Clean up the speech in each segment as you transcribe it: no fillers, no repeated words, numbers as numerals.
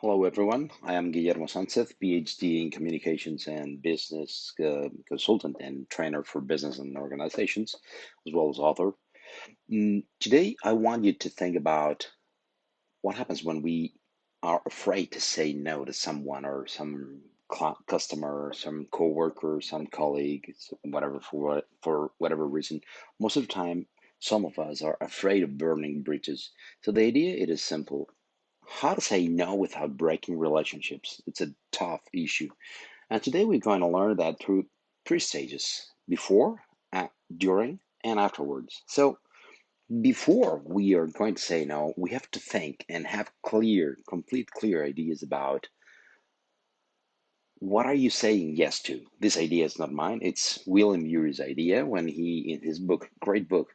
Hello, everyone. I am Guillermo Sanchez, PhD in Communications and Business Consultant and trainer for business and organizations, as well as author. Today, I want you to think about what happens when we are afraid to say no to someone or some customer, some coworker, some colleague, whatever for whatever reason. Most of the time, some of us are afraid of burning bridges. So the idea it is simple: how to say no without breaking relationships. It's a tough issue. And today we're going to learn that through three stages: before, during, and afterwards. So, before we are going to say no, we have to think and have clear ideas about what are you saying yes to. This idea is not mine. It's William Urie's idea when he, in his book, great book,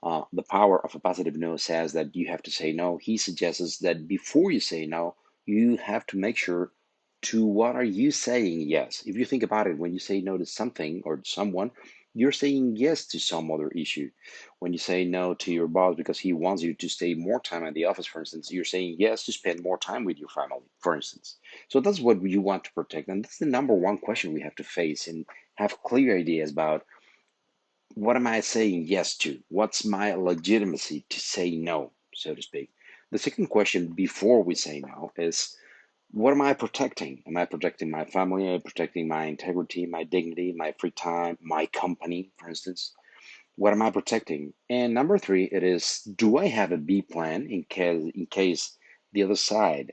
The Power of a Positive No, says that you have to say no. He suggests that before you say no, you have to make sure to what are you saying yes. If you think about it, when you say no to something or someone, you're saying yes to some other issue. When you say no to your boss because he wants you to stay more time at the office, for instance, you're saying yes to spend more time with your family, for instance. So that's what you want to protect. And that's the number one question we have to face and have clear ideas about: what am I saying yes to? What's my legitimacy to say no, so to speak? The second question before we say no is: what am I protecting? Am I protecting my family? Am I protecting my integrity, my dignity, my free time, my company, for instance? What am I protecting? And number three, it is: do I have a B plan in case the other side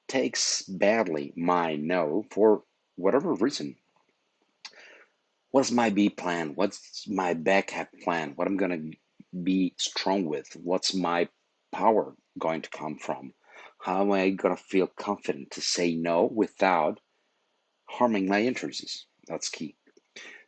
takes badly my no for whatever reason? What's my B plan? What's my backup plan? What I'm going to be strong with? What's my power going to come from? How am I going to feel confident to say no without harming my interests? That's key.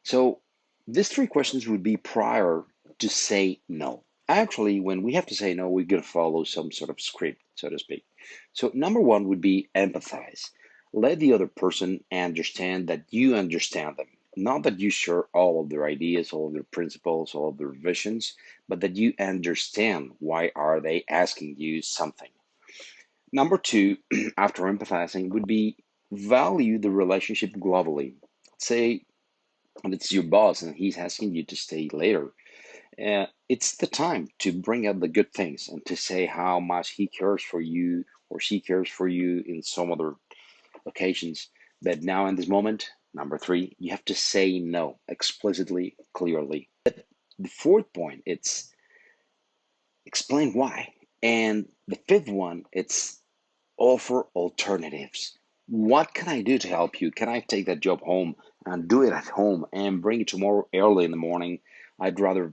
So these three questions would be prior to say no. Actually, when we have to say no, we're going to follow some sort of script, so to speak. So number one would be empathize. Let the other person understand that you understand them. Not that you share all of their ideas, all of their principles, all of their visions, but that you understand why are they asking you something. Number two, after empathizing, would be value the relationship globally. Say and it's your boss and he's asking you to stay later, it's the time to bring up the good things and to say how much he cares for you or she cares for you in some other occasions. But now, in this moment, number three, you have to say no explicitly, clearly. The fourth point, it's explain why. And the fifth one, it's offer alternatives. What can I do to help you? Can I take that job home and do it at home and bring it tomorrow early in the morning? I'd rather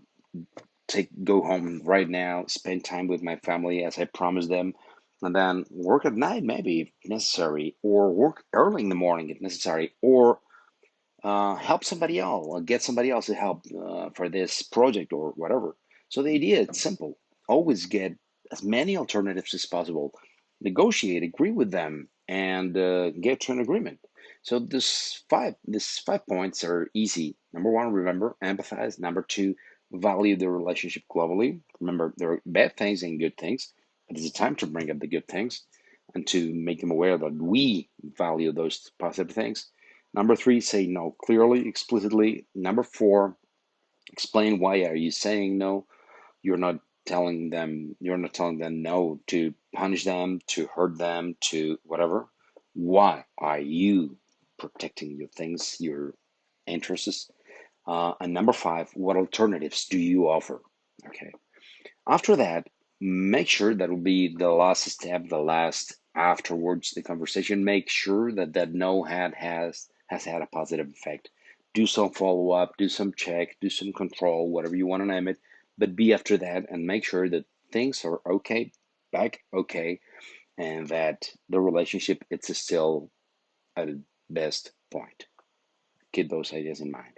take go home right now, spend time with my family as I promised them, and then work at night maybe if necessary, or work early in the morning if necessary, or help somebody else, or get somebody else to help for this project or whatever. So the idea is simple: always get as many alternatives as possible, negotiate, agree with them, and get to an agreement. So these 5 points are easy. Number one, remember, empathize. Number two, value the relationship globally. Remember, there are bad things and good things. It is a time to bring up the good things and to make them aware that we value those positive things. Number three, say no clearly, explicitly. Number four, explain why are you saying no. You're not telling them no to punish them, to hurt them, to whatever. Why are you protecting your things, your interests? And number five, what alternatives do you offer? Okay. After that, make sure that will be the last step, the last afterwards the conversation. Make sure that that no has had a positive effect. Do some follow up, do some check, do some control, whatever you want to name it. But be after that and make sure that things are okay, back okay, and that the relationship it's still at its best point. Keep those ideas in mind.